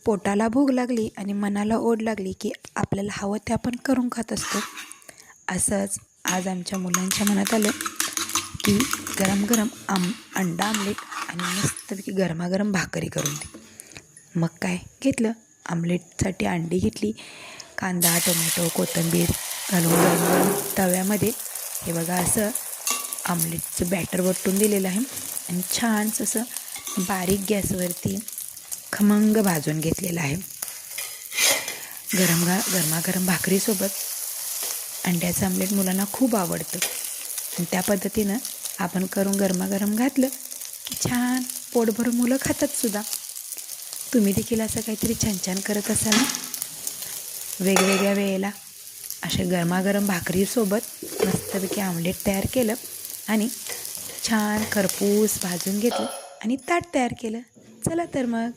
पोटाला भूक लागली आणि मनाला ओढ लागली की आपल्याला हवं ते आपण करून खात असतो. असंच आज आमच्या मुलांच्या मनात आलं की गरम गरम अंडा आमलेट आणि मस्तपैकी गरमागरम भाकरी करून दे. मग काय घेतलं, आमलेटसाठी अंडी घेतली, कांदा टोमॅटो कोथिंबीर घालून गरम गरम तव्यामध्ये हे बघा असं आमलेटचं बॅटर वटून दिलेलं आहे आणि छानसं असं बारीक गॅसवरती खमंग भाजून घेतलेलं आहे. गरमागरम भाकरीसोबत अंड्याचं आमलेट मुलांना खूप आवडतं आणि त्या पद्धतीनं आपण करून गरमागरम घातलं की छान पोटभरून मुलं खातातसुद्धा. तुम्ही देखील असं काहीतरी छान छान करत असाल ना. वेगवेगळ्या वेळेला असे गरमागरम भाकरीसोबत मस्तपैकी आमलेट तयार केलं आणि छान खरपूस भाजून घेतलं आणि ताट तयार केलं. चला तर मग